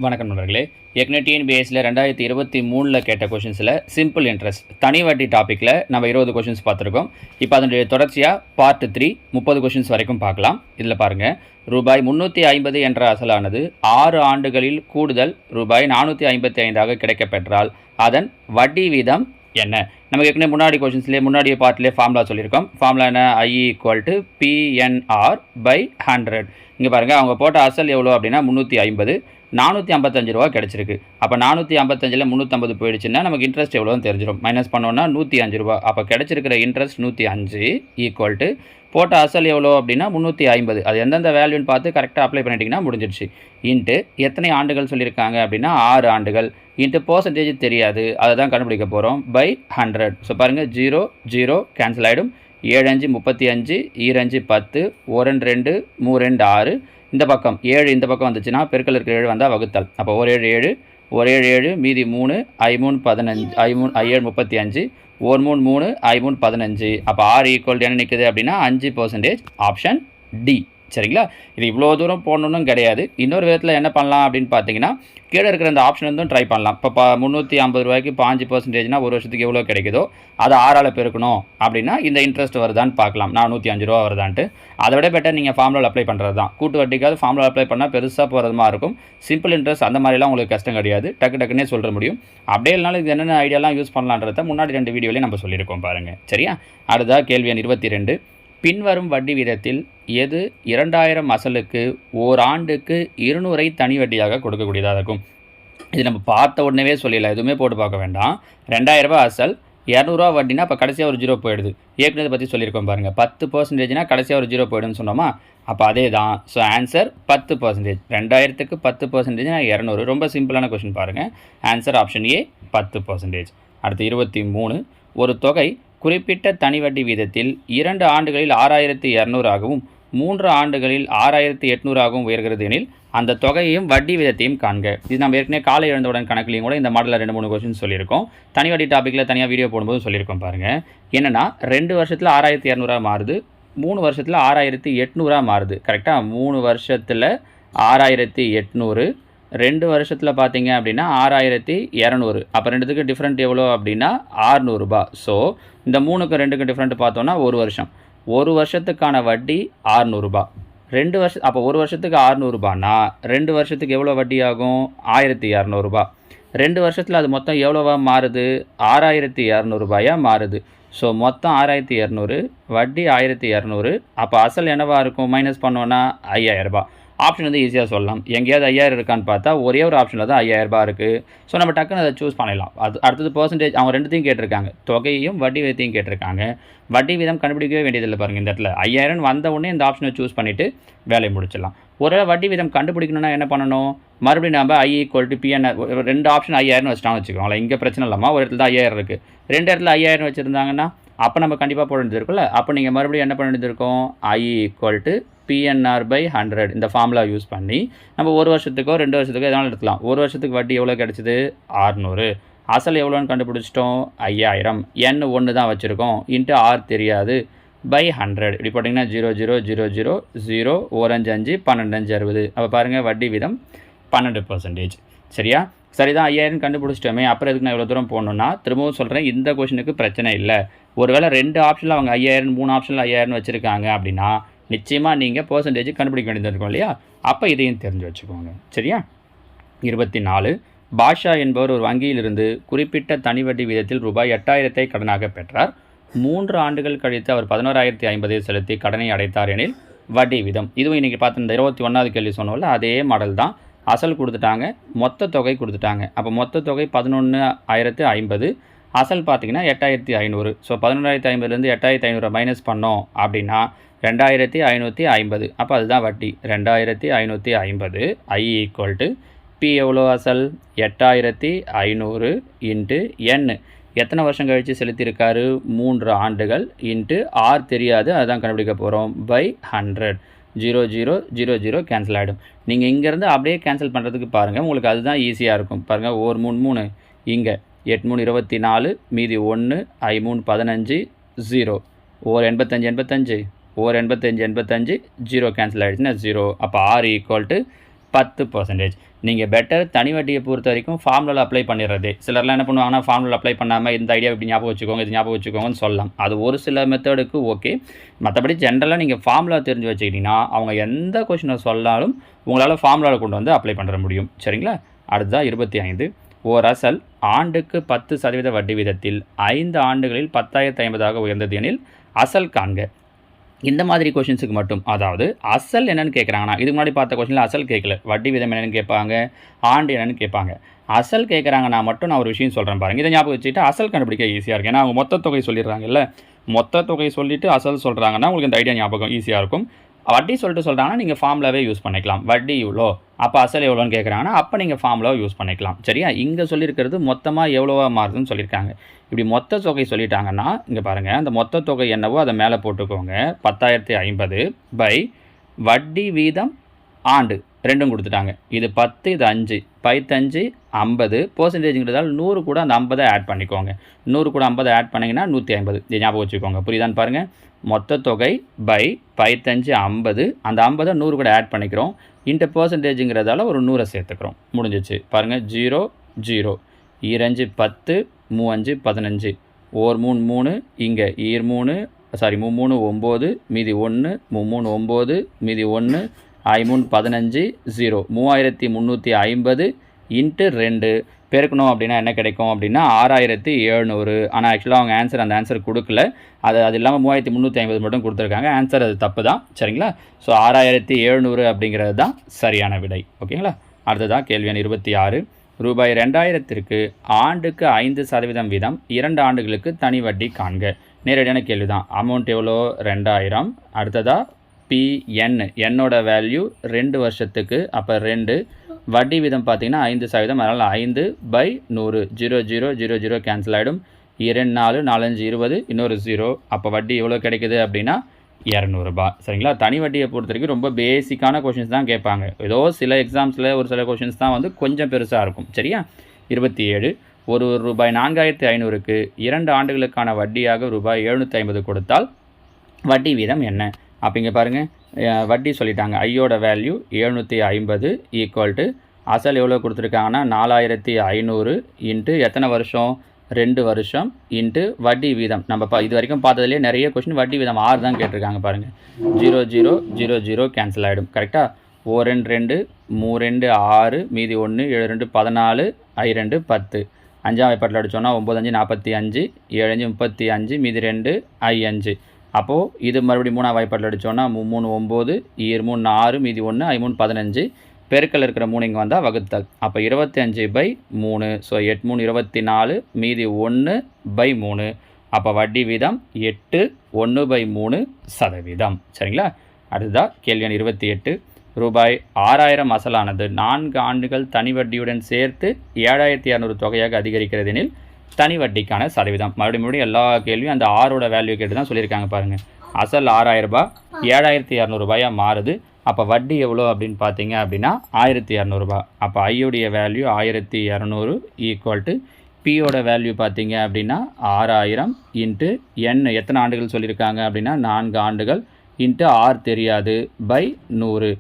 வணக்கம் நண்பர்களே. ஏற்கனவே டிஎன்பிஎஸ்சியில் 2023 கேட்ட கொஷின்ஸில் சிம்பிள் இன்ட்ரெஸ்ட் தனி வட்டி டாப்பிக்கில் நம்ம 20 கொஷின்ஸ் பார்த்துருக்கோம். இப்போ அதனுடைய தொடர்ச்சியாக பார்ட் 3 30 கொஷின்ஸ் வரைக்கும் பார்க்கலாம். இதில் பாருங்கள், ரூபாய் 350 என்ற அசலானது 6 ஆண்டுகளில் கூடுதல் ரூபாய் 455 கிடைக்கப்பெற்றால் அதன் வட்டி வீதம் என்ன? நமக்கு ஏற்கனவே முன்னாடி கொஷின்ஸ்லேயே முன்னாடியே பார்ட்லேயே ஃபார்முலா சொல்லியிருக்கோம். ஃபார்முலா என்ன? I = PNR/100. இங்கே பாருங்கள், அவங்க போட்ட அசல் எவ்வளோ அப்படின்னா 350, 455 ரூபா கிடச்சிருக்கு. அப்போ 455ல் 350 போயிடுச்சுன்னா நமக்கு இன்ட்ரெஸ்ட் எவ்வளோன்னு தெரிஞ்சிடும். மைனஸ் பண்ணோன்னா 105 ரூபா. அப்போ கிடச்சிருக்கிற இன்ட்ரெஸ்ட் 105 ஈக்குவல் போட்ட அசல் எவ்வளோ அப்படின்னா 350. அது எந்தெந்த வேல்யூன்னு பார்த்து கரெக்டாக அப்ளை பண்ணிட்டீங்கன்னா முடிஞ்சிடுச்சு. இன்ட்டு எத்தனை ஆண்டுகள் சொல்லியிருக்காங்க அப்படின்னா 6 ஆண்டுகள். இன்ட்டு பர்சன்டேஜ் தெரியாது, அதை தான் கண்டுபிடிக்க போகிறோம். பை 100. ஸோ பாருங்கள், 0 0 கேன்சல் ஆகிடும். 7 5 35, 2 5 10, 1 2 3 2 6. இந்த பக்கம் 7 இந்த பக்கம் வந்துச்சுன்னா பெருக்கல் இருக்கிற 7 வந்தால் வகுத்தல். அப்போ 1 7 7, 1 7 7, மீதி 3, I 3 15, I 7 35, 1 3 3, I 3 15. அப்போ R = என்ன நிற்குது அப்படின்னா 5%. Option D. சரிங்களா? இது இவ்வளோ தூரம் போடணுன்னு கிடையாது. இன்னொரு விதத்தில் என்ன பண்ணலாம் அப்படின்னு பார்த்தீங்கன்னா, கீழே இருக்கிற அந்த ஆப்ஷன் வந்து ட்ரை பண்ணலாம். இப்போ 350 ரூபாய்க்கு 5% ஒரு வருஷத்துக்கு எவ்வளோ கிடைக்குதோ அதை 6ஆல் பெருக்கணும் அப்படின்னா இந்த இன்ட்ரெஸ்ட் வருதான்னு பார்க்கலாம். 405 ரூபா வருதான்ட்டு. அதை விட பெட்டர் நீங்கள் ஃபார்முலா அப்ளை பண்ணுறது தான். கூட்டு வட்டிக்காவது ஃபார்முலா அப்ளை பண்ணால் பெருசாக போகிறது மாதிரி இருக்கும். சிம்பிள் இன்ட்ரெஸ்ட் அந்த மாதிரிலாம் உங்களுக்கு கஷ்டம் கிடையாது, டக்குன்னே சொல்ல முடியும். அப்படியே இல்லைனாலும் இது என்னென்ன ஐடியாலாம் யூஸ் பண்ணலான்றத முன்னாடி 2 வீடியோலேயே நம்ம சொல்லியிருக்கோம் பாருங்கள். சரியா? அடுத்ததாக கேள்வி எண் 22. பின்வரும் வட்டி வீதத்தில் எது 2000 அசலுக்கு ஓராண்டுக்கு 200 தனி வட்டியாக கொடுக்கக்கூடியதாக இருக்கும்? இது நம்ம பார்த்த உடனே சொல்லிடலாம், எதுவுமே போட்டு பார்க்க வேண்டாம். 2000 ரூபாய் அசல், 200 ரூபா வட்டினா அப்போ கடைசியாக ஒரு 0 போயிடுது. ஏற்கனவே பற்றி சொல்லியிருக்கோம் பாருங்கள். 10%னா கடைசியாக ஒரு 0 போயிடுன்னு சொன்னோமா? அப்போ அதே தான். So answer 10%. 2000க்கு 10%னா 200. ரொம்ப சிம்பிளான கொஷின் பாருங்கள். Answer option A 10%. அடுத்து 23. ஒரு தொகை குறிப்பிட்ட தனி வட்டி வீதத்தில் 2 ஆண்டுகளில் 6200 ஆகவும் 3 ஆண்டுகளில் 6800 ஆகவும் உயர்கிறது எனில் அந்த தொகையையும் வட்டி வீதத்தையும் காண்க. இது நம்ம ஏற்கனவே காலை எழுந்தவுடன் கணக்குலையும் கூட இந்த மாடலில் 2-3 கொஸ்டின் சொல்லியிருக்கோம். தனி வட்டி டாப்பிக்கில் தனியாக வீடியோ போடும்போது சொல்லியிருக்கோம் பாருங்கள். என்னென்னா 2 வருஷத்தில் 6200 மாறுது, 3 வருஷத்தில் 6800 மாறுது. கரெக்டாக? 3 வருஷத்தில் 6800, 2 வருஷத்தில் பார்த்தீங்க அப்படின்னா 6200. அப்போ ரெண்டுத்துக்கு டிஃப்ரெண்ட் எவ்வளோ அப்படின்னா 600 ரூபா. ஸோ இந்த 3க்கும் 2க்கும் டிஃப்ரெண்ட் பார்த்தோன்னா 1 வருஷம். 1 வருஷத்துக்கான வட்டி 600 ரூபா. 2 வருஷம். அப்போ 1 வருஷத்துக்கு 600 ரூபானா 2 வருஷத்துக்கு எவ்வளோ வட்டி ஆகும்? 1200 ரூபா. 2 வருஷத்தில் அது மொத்தம் எவ்வளோவா மாறுது? 6200 ரூபாயாக மாறுது. ஸோ மொத்தம் 6200, வட்டி 1200. அப்போ அசல் என்னவாக இருக்கும்? மைனஸ் பண்ணோன்னா 5000 ரூபா. ஆப்ஷன் வந்து ஈஸியாக சொல்லலாம். எங்கேயாவது 5000 இருக்கான்னு பார்த்தா ஒரே ஒரு ஆப்ஷனில் தான் 5000 ரூபா இருக்குது. ஸோ நம்ம டக்குன்னு அதை சூஸ் பண்ணிடலாம். அடுத்தது பர்சன்டேஜ். அவங்க ரெண்டுத்தையும் கேட்டிருக்காங்க, தொகையையும் வட்டி வீதத்தையும் கேட்டிருக்காங்க. வட்டி வீதம் கண்டுபிடிக்கவே வேண்டியதில்லை பாருங்கள். இந்த இடத்துல 5000 வந்த உடனே இந்த ஆப்ஷனை சூஸ் பண்ணிவிட்டு வேலையை முடிச்சிடலாம். ஒரு வட்டி வீதம் கண்டுபிடிக்கணும்னா என்ன பண்ணணும்? மறுபடியும் நம்ம I = PNR. 2 ஆப்ஷன் 5000 வச்சுட்டான்னு வச்சுக்கோங்களேன். இங்கே பிரச்சனை இல்லாமல் ஒரு இடத்துல தான் 5000 இருக்குது. 2 இடத்துல 5000 வச்சுருந்தாங்கன்னா அப்போ நம்ம கண்டிப்பாக போட வேண்டியது இருக்குல்ல. அப்போ நீங்கள் மறுபடியும் என்ன பண்ண வேண்டியது இருக்கும்? I = PNR/100. இந்த ஃபார்முலா யூஸ் பண்ணி நம்ம 1 வருஷத்துக்கோ 2 வருஷத்துக்கோ எதனாலும் எடுக்கலாம். 1 வருஷத்துக்கு வட்டி எவ்வளோ கிடச்சிது? 600. அசல் எவ்வளோன்னு கண்டுபிடிச்சிட்டோம்? 5000. N 1 தான் வச்சுருக்கோம். இன்ட்டு R தெரியாது. பை 100. இப்படி போட்டிங்கன்னா 0 0 0 0 0 1 5 5 12 5 60. அப்போ பாருங்கள், வட்டி வீதம் 12%. சரியா? சரிதான். 5000 கண்டுபிடிச்சிட்டோமே, அப்புறம் எதுக்கு நான் இவ்வளோ தூரம் போகணுன்னா திரும்பவும் சொல்கிறேன், இந்த கொஷனுக்கு பிரச்சனை இல்லை. ஒருவேளை 2 ஆப்ஷனில் அவங்க 5000, 3 ஆப்ஷனில் 5000 வச்சுருக்காங்க அப்படின்னா நிச்சயமாக நீங்கள் பர்சன்டேஜ் கண்டுபிடிக்க வேண்டியது இருக்கும் இல்லையா? அப்போ இதையும் தெரிஞ்சு வச்சுக்கோங்க. சரியா? 24. பாஷா என்பவர் ஒரு வங்கியிலிருந்து குறிப்பிட்ட தனி வட்டி வீதத்தில் ரூபாய் 8000 கடனாக பெற்றார். 3 ஆண்டுகள் கழித்து அவர் 11050 செலுத்தி கடனை அடைத்தார் எனில் வட்டி வீதம். இதுவும் இன்றைக்கி பார்த்து இந்த 21வது கேள்வி சொன்னோம்ல, அதே மாடல் தான். அசல் கொடுத்துட்டாங்க, மொத்த தொகை கொடுத்துட்டாங்க. அப்போ மொத்த தொகை 11050, அசல் பார்த்தீங்கன்னா 8500. ஸோ 11050லேருந்து 8500 மைனஸ் பண்ணோம் அப்படின்னா 2550. அப்போ அதுதான் வட்டி. 2550. I = P எவ்வளோ? அசல் 8500 இன்ட்டு N. எத்தனை வருஷம் கழித்து செலுத்தியிருக்காரு? 3 ஆண்டுகள். இன்ட்டு R தெரியாது, அதுதான் கண்டுபிடிக்க போகிறோம். பை 100. 0 0 0 0 கேன்சல் ஆகிடும். நீங்கள் இங்கேருந்து அப்படியே கேன்சல் பண்ணுறதுக்கு பாருங்கள், உங்களுக்கு அதுதான் ஈஸியாக இருக்கும். பாருங்கள், 1 3 3, இங்கே 8 3 24, மீதி 1, I 3 15, 0 1 85 85, 1 85 85, 0 கேன்சல் ஆகிடுச்சுன்னா 0. அப்போ R = 10%. நீங்கள் பெட்டர் தனி வட்டியை பொறுத்த வரைக்கும் ஃபார்முலாவில் அப்ளை பண்ணிடுறது. சிலர்லாம் என்ன பண்ணுவாங்கன்னா ஃபார்முலா அப்ளை பண்ணாமல் இந்த ஐடியா இப்படி ஞாபகம் வச்சுக்கோங்க, இது ஞாபகம் வச்சுக்கோங்கன்னு சொல்லலாம். அது ஒரு சில மெத்தடுக்கு ஓகே. மற்றபடி ஜென்ரலாக நீங்கள் ஃபார்முலா தெரிஞ்சு வச்சுக்கிட்டிங்கன்னா அவங்க எந்த கொஷினை சொன்னாலும் உங்களால் ஃபார்முலாவில் கொண்டு வந்து அப்ளை பண்ண முடியும். சரிங்களா? அடுத்ததான் 25. ஓர் அசல் ஆண்டுக்கு 10% வட்டி வீதத்தில் 5 ஆண்டுகளில் 10,050 உயர்ந்தது எனில் அசல் காண்க. இந்த மாதிரி கொஷின்ஸுக்கு மட்டும், அதாவது அசல் என்னென்னு கேட்குறாங்கன்னா, இதுக்கு முன்னாடி பார்த்த கொஷினில் அசல் கேட்கல, வட்டி வீதம் என்னென்னு கேட்பாங்க, ஆண்டு என்னென்னு கேட்பாங்க. அசல் கேட்குறாங்கன்னா மட்டும் நான் ஒரு விஷயம் சொல்கிறேன் பாருங்கள். இதை ஞாபகம் வச்சுட்டு அசல் கண்டுபிடிக்க ஈஸியாக இருக்கும். ஏன்னா அவங்க மொத்த தொகை சொல்லிடுறாங்கல்ல, மொத்த தொகை சொல்லிவிட்டு அசல் சொல்கிறாங்கன்னா உங்களுக்கு இந்த ஐடியா ஞாபகம் ஈஸியாக இருக்கும். வட்டி சொல்லிட்டு சொல்கிறாங்கன்னா நீங்கள் ஃபார்முலாவே யூஸ் பண்ணிக்கலாம். வட்டி இவ்வளோ, அப்போ அசல் எவ்வளோன்னு கேட்குறாங்கன்னா அப்போ நீங்கள் ஃபார்முலாவை யூஸ் பண்ணிக்கலாம். சரியா? இங்கே சொல்லியிருக்கிறது மொத்தமாக எவ்வளோவா மாறுதுன்னு சொல்லியிருக்காங்க. இப்படி மொத்த தொகை சொல்லிட்டாங்கன்னா இங்கே பாருங்கள், அந்த மொத்த தொகை என்னவோ அதை மேலே போட்டுக்கோங்க. 10,050 பை வட்டி வீதம் ஆண்டு ரெண்டும் கொடுத்துட்டாங்க. இது 10, இது 5, 5 50 பர்சன்டேஜுங்கிறதால் 100 கூட அந்த 50 ஆட் பண்ணிக்கோங்க. 100 கூட 50 ஆட் பண்ணிங்கன்னா 150. இது ஞாபகம் வச்சுக்கோங்க. புரியுதான்னு பாருங்கள். மொத்த தொகை பை 5 50, அந்த 50 100 கூட ஆட் பண்ணிக்கிறோம். இன்ட்டு பர்சன்டேஜுங்கிறதால ஒரு 100 சேர்த்துக்கிறோம். முடிஞ்சிச்சு பாருங்கள். 0 0 2 10 3 15 ஓர் 3 3 இங்கே 3 9 மீதி 1 3 9 மீதி 1 3 15 0 3350 இன்ட்டு 2 பெருக்கணும் அப்படின்னா என்ன கிடைக்கும் அப்படின்னா 6700. ஆனால் ஆக்சுவலாக அவங்க அந்த ஆன்சர் கொடுக்கல. அது இல்லாமல் 3350 மட்டும் கொடுத்துருக்காங்க. ஆன்சர் அது தப்பு தான். சரிங்களா? ஸோ 6700 அப்படிங்கிறது தான் சரியான விடை. ஓகேங்களா? அடுத்ததான் கேள்வி எண் 26. ரூபாய் 2000க்கு ஆண்டுக்கு 5% வீதம் 2 ஆண்டுகளுக்கு தனி வட்டி காண்க. நேரடியான கேள்வி தான். அமௌண்ட் எவ்வளோ? 2000. அடுத்ததாக பிஎன், என்னோட வேல்யூ 2 வருஷத்துக்கு, அப்போ 2. வட்டி வீதம் பார்த்தீங்கன்னா 5%, அதனால் 5/100. 0 0 0 0 கேன்சல் ஆகிடும். 2 4 4 5 20, இன்னொரு 0. அப்போ வட்டி எவ்வளோ கிடைக்குது அப்படின்னா 200 ரூபாய். சரிங்களா? தனி வட்டியை பொறுத்த வரைக்கும் ரொம்ப பேசிக்கான கொஷின்ஸ் தான் கேட்பாங்க. ஏதோ சில எக்ஸாம்ஸில் ஒரு சில கொஷின்ஸ் தான் வந்து கொஞ்சம் பெருசாக இருக்கும். சரியா? 27. ஒரு ரூபாய் 4500க்கு 2 ஆண்டுகளுக்கான வட்டியாக ரூபாய் 750 கொடுத்தால் வட்டி வீதம் என்ன? அப்போ இங்கே பாருங்கள், வட்டி சொல்லிட்டாங்க. ஐயோட வேல்யூ 750 ஈக்குவல் டு அசல் எவ்வளோ கொடுத்துருக்காங்கன்னா 4500 இன்ட்டு எத்தனை வருஷம்? 2 வருஷம் இன்ட்டு வட்டி வீதம். நம்ம இது வரைக்கும் பார்த்ததுலேயே நிறைய கொஷின் வட்டி வீதம் 6 தான் கேட்டிருக்காங்க பாருங்கள். 0 0 0 0 கேன்சல் ஆகிடும். கரெக்டாக? 4 2 3 2 6 மீதி 1 7 2 14 I2 10. 5ஆம் வாய்ப்பாட்டில் அடித்தோன்னா 9 5 45 7 5 35 மீதி 2 I5. அப்போது இது மறுபடியும் 3ஆம் வாய்ப்பாட்டில் அடித்தோன்னா 3 9 3 6 மீதி 1 I3 15. பெருக்கல் இருக்கிற 3 இங்கே வந்தால் வகுத்தல். அப்போ 25/3. ஸோ 8 3 24 மீதி 1/3. அப்போ வட்டி வீதம் 8 1/3%. சரிங்களா? அடுத்ததாக கேள்வி எண் 28. ரூபாய் 6000 அசலானது 4 ஆண்டுகள் தனி வட்டியுடன் சேர்த்து 7200 தொகையாக அதிகரிக்கிறது எனில் தனி வட்டிக்கான சதவீதம். மறுபடியும் எல்லா கேள்வியும் அந்த 6ஓட வேல்யூ கேட்டு தான் சொல்லியிருக்காங்க பாருங்கள். அசல் 6000 ரூபாய் 7200 ரூபாயாக மாறுது. அப்போ வட்டி எவ்வளோ அப்படின்னு பார்த்தீங்க அப்படின்னா 1200 ரூபாய். அப்போ ஐயோடைய வேல்யூ 1200 ஈக்குவல் டு பியோட வேல்யூ பார்த்தீங்க அப்படின்னா 6000 இன்ட்டு என் எத்தனை ஆண்டுகள் சொல்லியிருக்காங்க அப்படின்னா 4 ஆண்டுகள் இன்ட்டு 6 தெரியாது பை 100.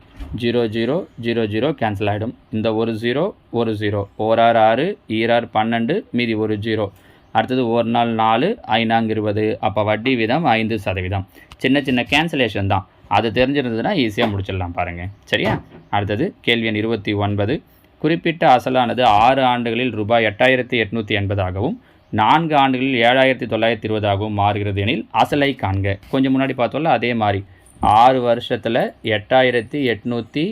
0 0 0 0 கேன்சல் ஆகிடும். இந்த ஒரு 0 ஒரு 0 ஓரார் 6 ஈரார் 12 மீதி ஒரு 0. அடுத்தது ஒரு நாள் 4 5 20. அப்போ வட்டி வீதம் 5%. சின்ன சின்ன கேன்சலேஷன் தான். அது தெரிஞ்சிருந்ததுன்னா ஈஸியாக முடிச்சிடலாம் பாருங்கள். சரியா? அடுத்தது கேள்வி எண் 29. குறிப்பிட்ட அசலானது 6 ஆண்டுகளில் ரூபாய் 8880 4 ஆண்டுகளில் 7920 மாறுகிறது எனில் அசலை காண்க. கொஞ்சம் முன்னாடி பார்த்தோம்ல அதே மாதிரி 6 வருஷத்தில் 8880,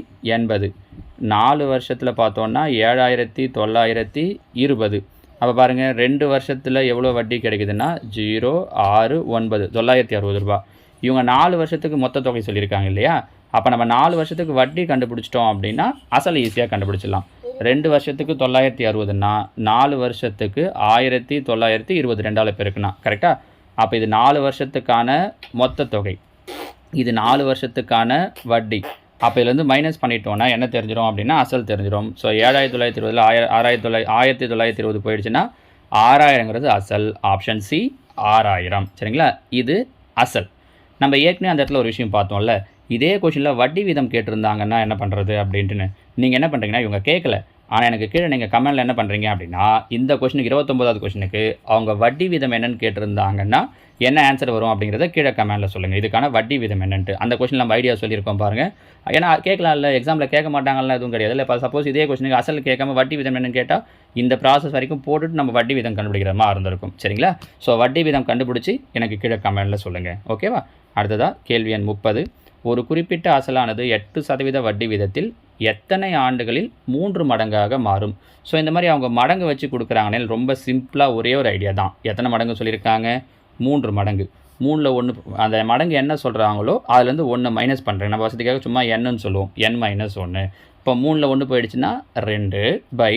4 வருஷத்தில் பார்த்தோன்னா 7920. அப்போ பாருங்கள் 2 வருஷத்தில் எவ்வளோ வட்டி கிடைக்குதுன்னா 0 6 9 960 ரூபா. இவங்க 4 வருஷத்துக்கு மொத்த தொகை சொல்லியிருக்காங்க இல்லையா? அப்போ நம்ம 4 வருஷத்துக்கு வட்டி கண்டுபிடிச்சிட்டோம் அப்படின்னா அசல் ஈஸியாக கண்டுபிடிச்சிடலாம். 2 வருஷத்துக்கு 960ன்னா 4 வருஷத்துக்கு 1920 2ஆல் பெருக்குனா கரெக்டாக? அப்போ இது 4 வருஷத்துக்கான மொத்த தொகை, இது 4 வருஷத்துக்கான வட்டி. அப்போ இதுலேருந்து மைனஸ் பண்ணிட்டோன்னா என்ன தெரிஞ்சிடும் அப்படின்னா அசல் தெரிஞ்சிடும். ஸோ 7920 1920 போயிடுச்சுன்னா 6000ங்கிறது அசல். Option C 6000. சரிங்களா? இது அசல். நம்ம ஏற்கனவே அந்த இடத்துல ஒரு விஷயம் பார்த்தோம்ல, இதே கொஷினில் வட்டி வீதம் கேட்டிருந்தாங்கன்னா என்ன பண்ணுறது அப்படின்ட்டுன்னு நீங்கள் என்ன பண்ணுறீங்கன்னா இவங்க கேட்கல, ஆனால் எனக்கு கீழே நீங்கள் கமெண்டில் என்ன பண்ணுறீங்க அப்படின்னா இந்த கொஷினுக்கு 29வது கொஷினுக்கு அவங்க வட்டி வீதம் என்னன்னு கேட்டிருந்தாங்கன்னா என்ன ஆன்சர் வரும் அப்படிங்கிறத கீழே கமெண்டில் சொல்லுங்கள். இதுக்கான வட்டி வீதம் என்னன்ட்டு அந்த கொஷின் நம்ம ஐடியா சொல்லியிருக்கோம் பாருங்கள். ஏன்னா கேட்கலாம் இல்லை, எக்ஸாமில் கேட்க மாட்டாங்கலாம் எதுவும் கிடையாது இல்லை. இப்போ சப்போஸ் இதே கொஷினுக்கு அசல் கேட்காம வட்டி வீதம் என்னன்னு கேட்டால் இந்த ப்ராசஸ் வரைக்கும் போட்டுட்டு நம்ம வட்டி வீதம் கண்டுபிடிக்கிற மாதிரி இருந்திருக்கும். சரிங்களா? ஸோ வட்டி வீதம் கண்டுபிடிச்சி எனக்கு கீழே கமெண்டில் சொல்லுங்கள். ஓகேவா? அடுத்ததாக கேள்வி எண் 30. ஒரு குறிப்பிட்ட அசலானது 8% வட்டி வீதத்தில் எத்தனை ஆண்டுகளில் 3 மடங்காக மாறும்? ஸோ இந்த மாதிரி அவங்க மடங்கு வச்சு கொடுக்குறாங்கன்னு ரொம்ப சிம்பிளாக ஒரே ஒரு ஐடியா தான். எத்தனை மடங்கு சொல்லியிருக்காங்க? 3 மடங்கு. 3ல் 1 அந்த மடங்கு என்ன சொல்கிறாங்களோ அதுலேருந்து 1 மைனஸ் பண்ணுறேன். நம்ம வசதிக்காக சும்மா என்னு சொல்லுவோம், n-1. இப்போ 3ல் 1 போயிடுச்சுன்னா 2 பை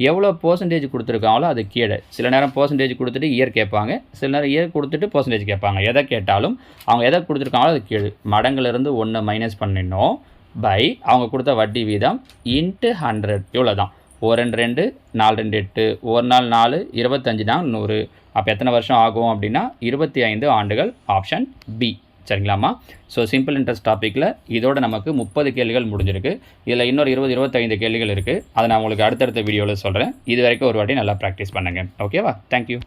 எவ்வளோ பர்சன்டேஜ் கொடுத்துருக்காங்களோ அது கீழே. சில நேரம் பர்சன்டேஜ் கொடுத்துட்டு இயர் கேட்பாங்க, சில நேரம் இயர் கொடுத்துட்டு பர்சன்டேஜ் கேட்பாங்க. எதை கேட்டாலும் அவங்க எதை கொடுத்துருக்காங்களோ அது கீழே. மடங்குலேருந்து 1 மைனஸ் பண்ணிடணும் பை அவங்க கொடுத்த வட்டி வீதம் இன்ட்டு 100. இவ்வளோ தான். 1 2 2 4 2 8 1 நாள் 4 25 நாள் 100. அப்போ எத்தனை வருஷம் ஆகும் அப்படின்னா 25 ஆண்டுகள். Option B. சரிங்களாம்மா? ஸோ சிம்பிள் இன்ட்ரெஸ்ட் டாப்பிக்கில் இதோட நமக்கு 30 கேள்விகள் முடிஞ்சிருக்கு. இதில் இன்னொரு 25 கேள்விகள் இருக்குது. அதை நான் உங்களுக்கு அடுத்தடுத்த வீடியோவில் சொல்கிறேன். இது வரைக்கும் ஒரு வாட்டி நல்லா ப்ராக்டிஸ் பண்ணுங்கள். ஓகேவா? தேங்க்யூ.